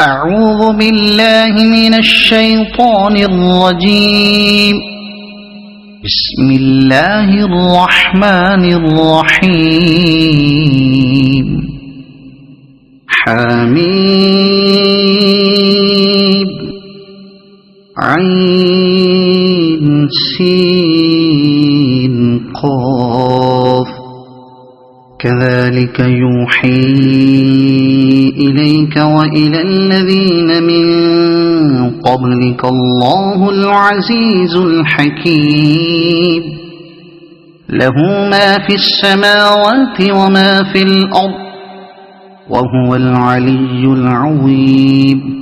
أعوذ بالله من الشيطان الرجيم. بسم الله الرحمن الرحيم. حميم عين سين قاف كذلك يوحي إليك وإلى الذين من قبلك الله العزيز الحكيم. له ما في السماوات وما في الأرض وهو العلي العظيم.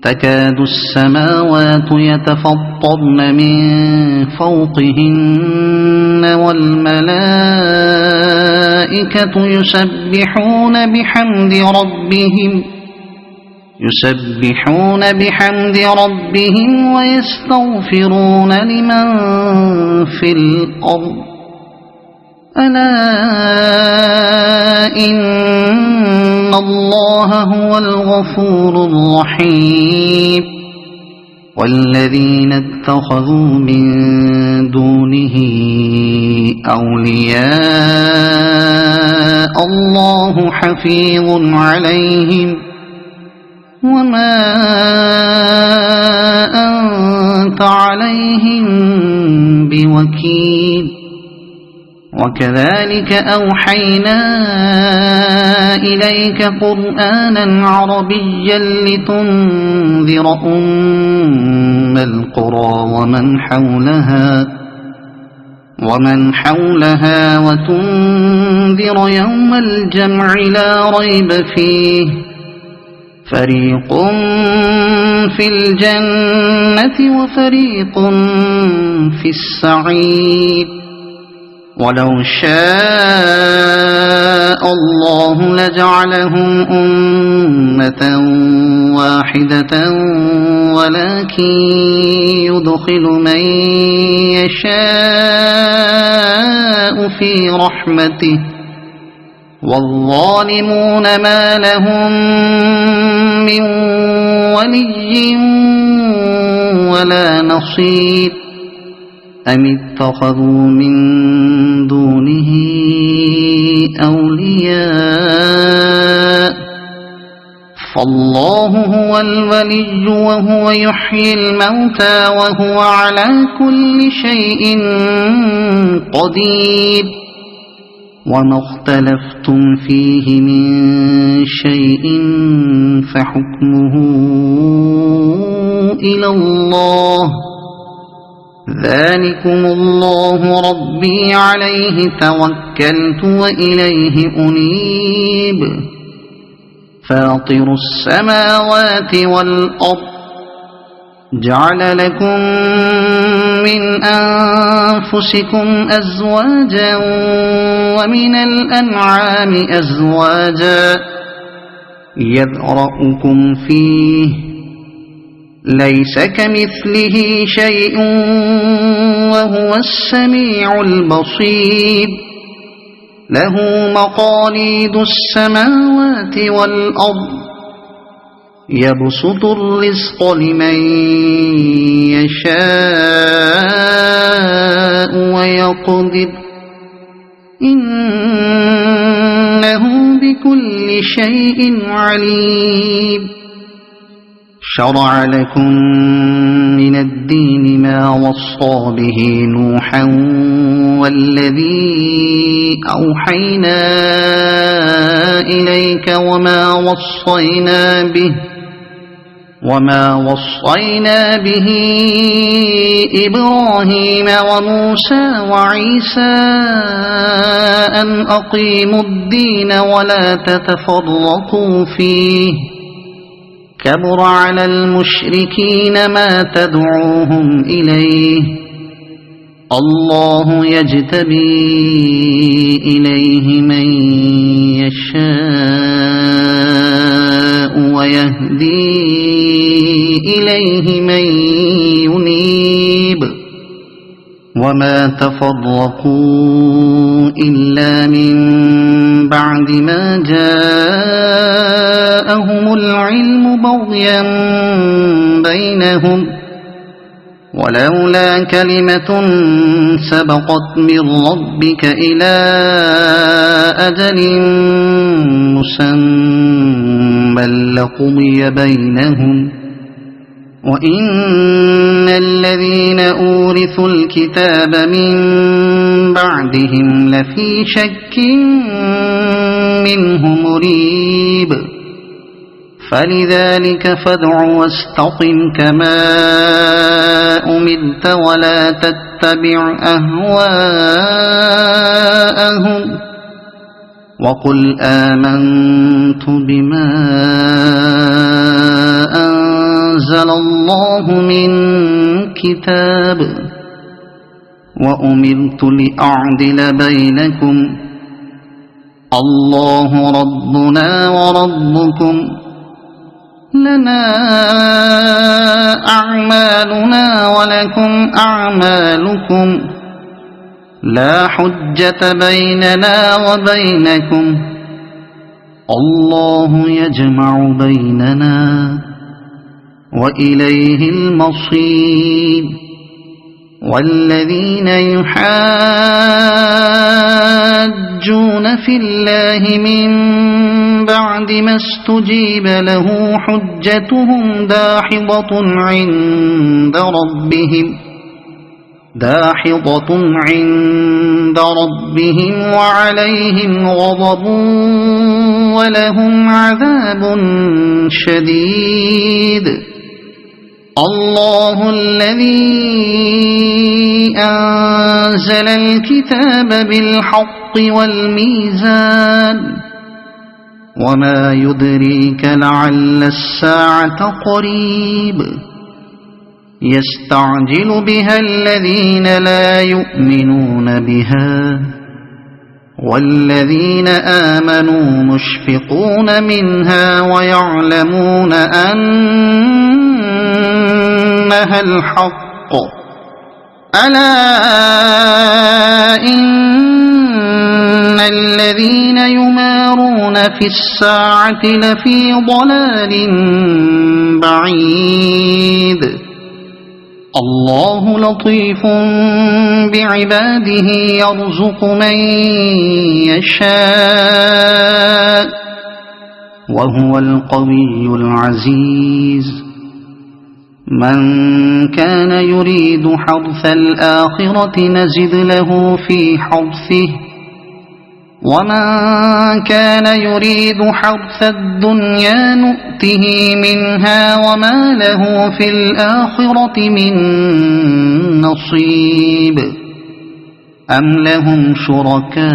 تكاد السماوات يتفطرن من فوقهن والملائكة يسبحون بحمد ربهم ويستغفرون لمن في الأرض. ألا إن الله هو الغفور الرحيم. والذين اتخذوا من دونه أولياء الله حفيظ عليهم وما أنت عليهم بوكيل. وكذلك أوحينا إليك قرآنا عربيا لتنذر أم القرى ومن حولها وتنذر يوم الجمع لا ريب فيه. فريق في الجنة وفريق في السعير. ولو شاء الله لجعلهم أمة واحدة ولكن يدخل من يشاء في رحمته والظالمون ما لهم من ولي ولا نصير. أم اتخذوا من دونه أولياء فالله هو الولي وهو يحيي الموتى وهو على كل شيء قدير. وما اختلفتم فيه من شيء فحكمه إلى الله. ذلكم الله ربي عليه توكلت وإليه أنيب. فاطر السماوات والأرض جعل لكم من أنفسكم أزواجا ومن الأنعام أزواجا يذرأكم فيه ليس كمثله شيء وهو السميع البصير. له مقاليد السماوات والأرض يبسط الرزق لمن يشاء ويقدر إنه بكل شيء عليم. شرع لكم من الدين ما وصى به نوحا والذي أوحينا إليك وما وصينا به إبراهيم وموسى وعيسى أن أقيموا الدين ولا تتفرقوا فيه. كبر على المشركين ما تدعوهم إليه. الله يجتبي إليه من يشاء ويهدي إليه من ينيب. وما تفرقوا إلا من بعد ما جاءهم العلم بغيا بينهم ولولا كلمة سبقت من ربك إلى أجل مسمى لقضي بينهم وإن الذين أورثوا الكتاب من بعدهم لفي شك منه مريب فلذلك فادع واستقم كما أمرت ولا تتبع أهواءهم وقل آمنت بما أنزل الله من كتاب وأمرت لأعدل بينكم الله ربنا وربكم لنا أعمالنا ولكم أعمالكم لا حجة بيننا وبينكم الله يجمع بيننا وإليه المصير والذين يحاجون في الله من بعد ما استجيب له حجتهم داحضة عند ربهم وعليهم غضب ولهم عذاب شديد الله الذي أنزل الكتاب بالحق والميزان وما يدريك لعل الساعة قريب يستعجل بها الذين لا يؤمنون بها والذين آمنوا مشفقون منها ويعلمون أنها الحق ألا إن الذين يمارون في الساعة لفي ضلال بعيد الله لطيف بعباده يرزق من يشاء وهو القوي العزيز من كان يريد حرث الآخرة نزد له في حرثه ومن كان يريد حرث الدنيا نؤته منها وما له في الآخرة من نصيب أم لهم شركاء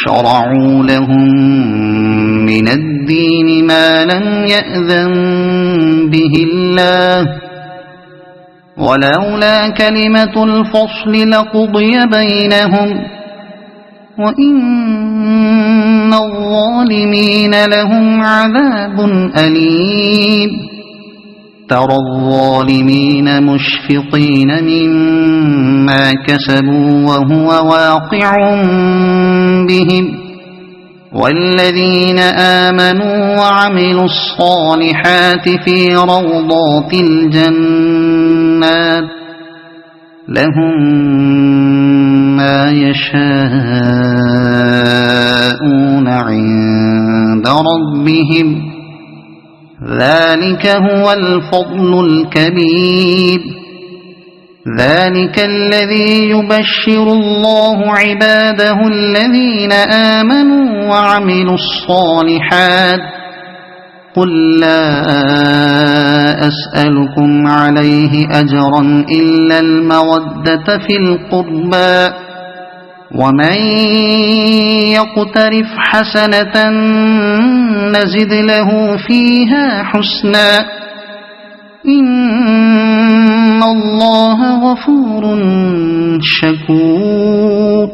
شرعوا لهم من الدين ما لم يأذن به الله ولولا كلمة الفصل لقضي بينهم وإن الظالمين لهم عذاب أليم ترى الظالمين مشفقين مما كسبوا وهو واقع بهم والذين آمنوا وعملوا الصالحات في روضات الجنات لهم ما يشاءون عند ربهم ذلك هو الفضل الكبير ذلك الذي يبشر الله عباده الذين آمنوا وعملوا الصالحات قل لا أسألكم عليه أجرا إلا المودة في القربى ومن يقترف حسنة نزد له فيها حسنا إن الله غفور شكور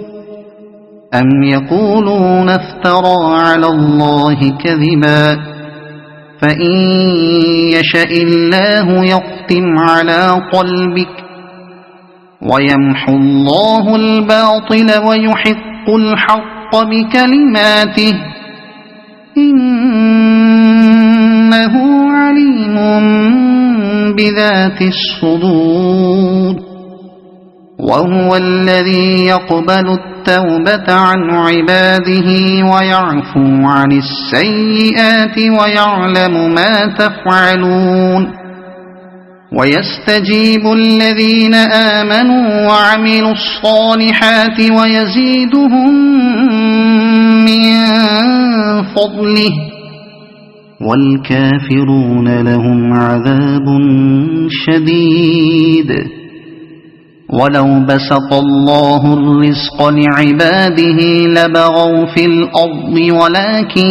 أم يقولون افترى على الله كذبا فإن يشاء الله يختم على قلبك ويمحو الله الباطل ويحق الحق بكلماته إنه عليم بذات الصدور وهو الذي يقبل التوبة عن عباده ويعفو عن السيئات ويعلم ما تفعلون ويستجيب الذين آمنوا وعملوا الصالحات ويزيدهم من فضله والكافرون لهم عذاب شديد ولو بسط الله الرزق لعباده لبغوا في الأرض ولكن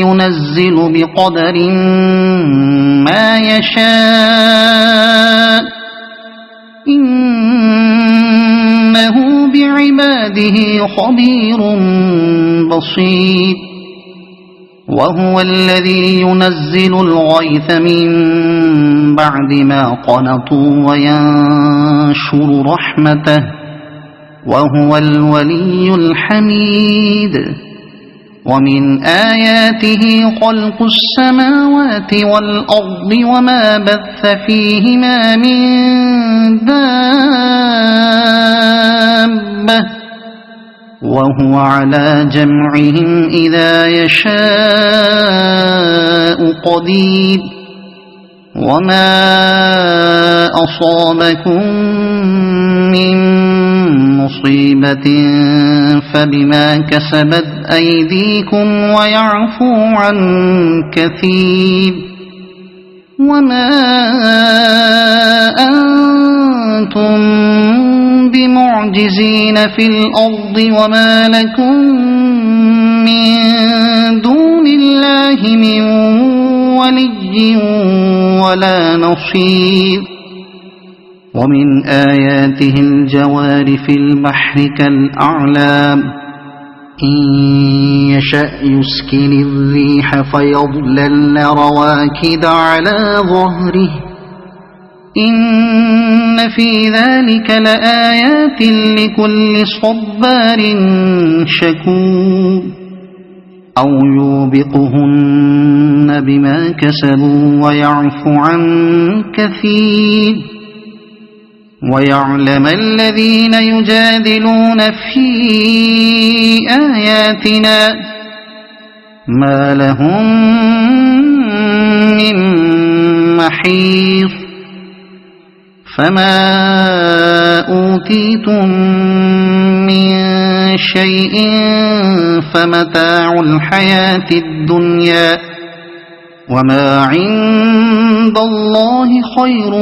ينزل بقدر ما يشاء إنه بعباده خبير بصير وهو الذي ينزل الغيث من بعد ما قنطوا وينشر رحمته وهو الولي الحميد ومن آياته خلق السماوات والأرض وما بث فيهما من دابة وهو على جمعهم إذا يشاء قدير وما أصابكم من مصيبة فبما كسبت أيديكم ويعفو عن كثير وما أنتم بمعجزين في الأرض وما لكم من دون الله من ولي ولا نصير ومن آياته الجوار في البحر كالأعلام إن يشأ يسكن الريح فيظللن رواكد على ظهره إن في ذلك لآيات لكل صبار شكور أو يوبقهن بما كسبوا ويعفو عن كثير ويعلم الذين يجادلون في آياتنا ما لهم من محيص فما أوتيتم من شيء فمتاع الحياة الدنيا وما عند الله خير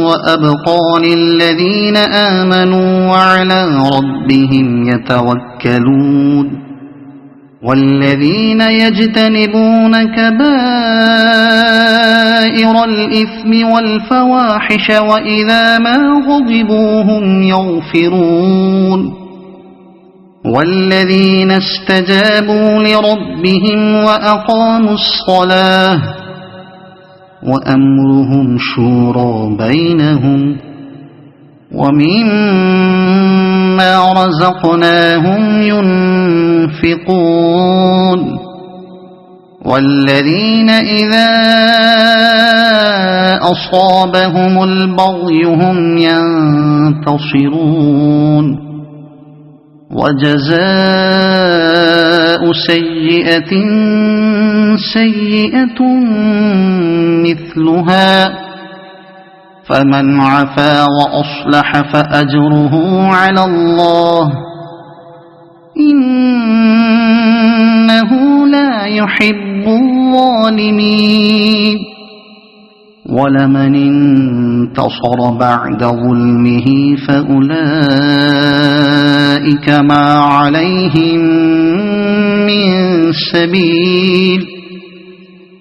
وأبقى للذين آمنوا وعلى ربهم يتوكلون والذين يجتنبون كبائر الإثم والفواحش وإذا ما غضبوا هم يغفرون والذين استجابوا لربهم وأقاموا الصلاة وأمرهم شورى بينهم ومما رزقناهم ينفقون والذين إذا أصابهم البغي هم ينتصرون وجزاء سيئة سيئة مثلها فمن عفا وأصلح فأجره على الله إنه لا يحب الظالمين ولمن انتصر بعد ظلمه فأولئك ما عليهم من سبيل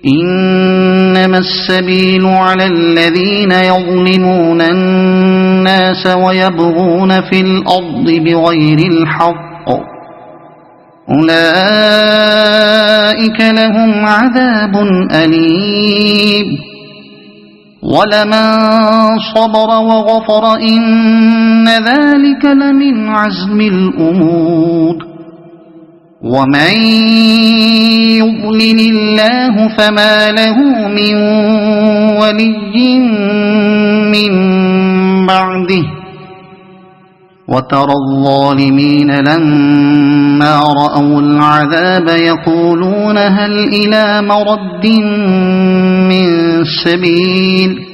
إنما السبيل على الذين يظلمون الناس ويبغون في الأرض بغير الحق أولئك لهم عذاب أليم ولمن صبر وغفر إن ذلك لمن عزم الأمور ومن يضلل الله فما له من ولي من بعده وترى الظالمين لما رأوا العذاب يقولون هل إلى مرد من سبيل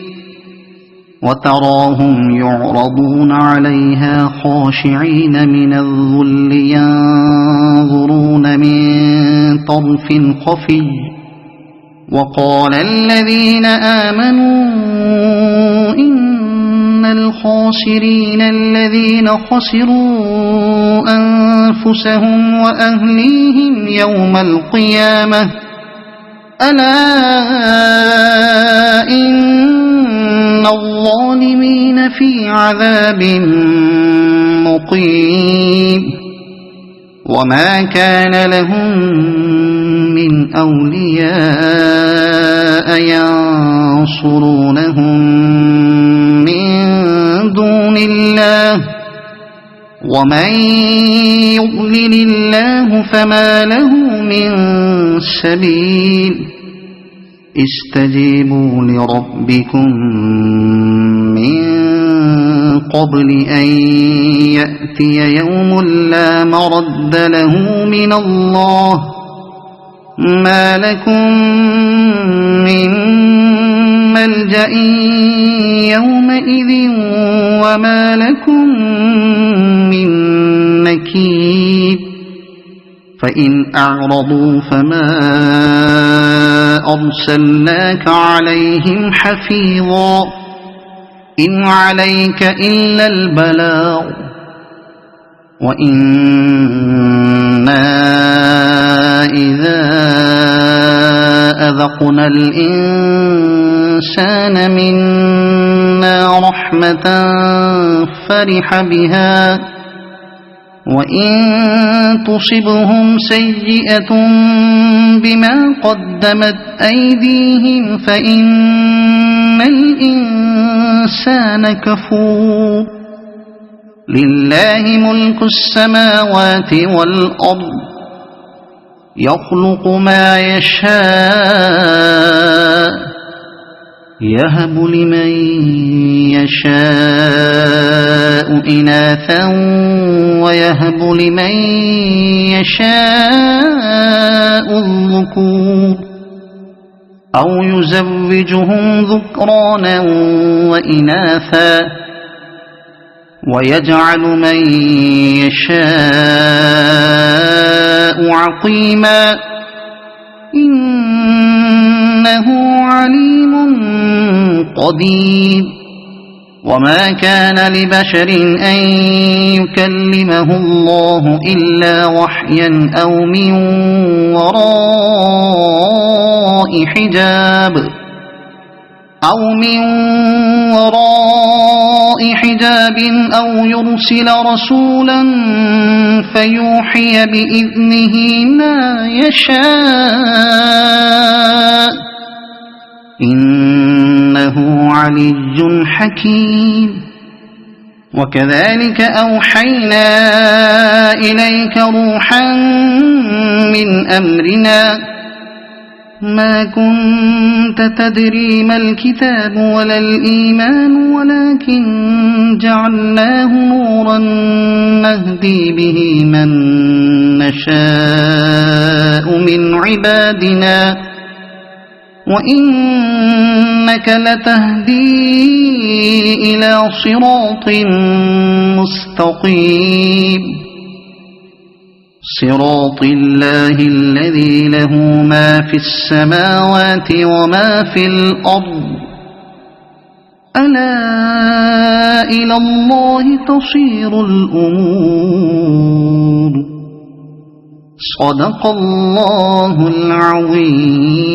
وتراهم يعرضون عليها خاشعين من الذل ينظرون من طرف خفي وقال الذين آمنوا إن الخاسرين الذين خسروا أنفسهم وأهليهم يوم القيامة ألا إن الظالمين في عذاب مقيم وما كان لهم من أولياء ينصرونهم من دون الله ومن يضلل الله فما له من سبيل استجيبوا لربكم من قبل أن يأتي يوم لا مرد له من الله ما لكم من ملجأ يومئذ وما لكم من نكير فإن أعرضوا فما أرسلناك عليهم حفيظا إن عليك إلا البلاغ وإنا إذا أذقنا الإنسان منا رحمة فرح بها وإن تصبهم سيئة بما قدمت أيديهم فإن الإنسان كفور لله ملك السماوات والأرض يخلق ما يشاء يهب لمن يشاء إناثا ويهب لمن يشاء الذكور أو يزوجهم ذكرانا وإناثا ويجعل من يشاء عقيما إنه عليم قدير وما كان لبشر أن يكلمه الله إلا وحيا أو من وراء حجاب أو يرسل رسولا فيوحي بإذنه ما يشاء إنه علي حكيم وكذلك أوحينا إليك روحا من أمرنا ما كنت تدري ما الكتاب ولا الإيمان ولكن جعلناه نورا نهدي به من نشاء من عبادنا وإنك لتهدي إلى صراط مستقيم صراط الله الذي له ما في السماوات وما في الأرض ألا إلى الله تصير الأمور صدق الله العظيم.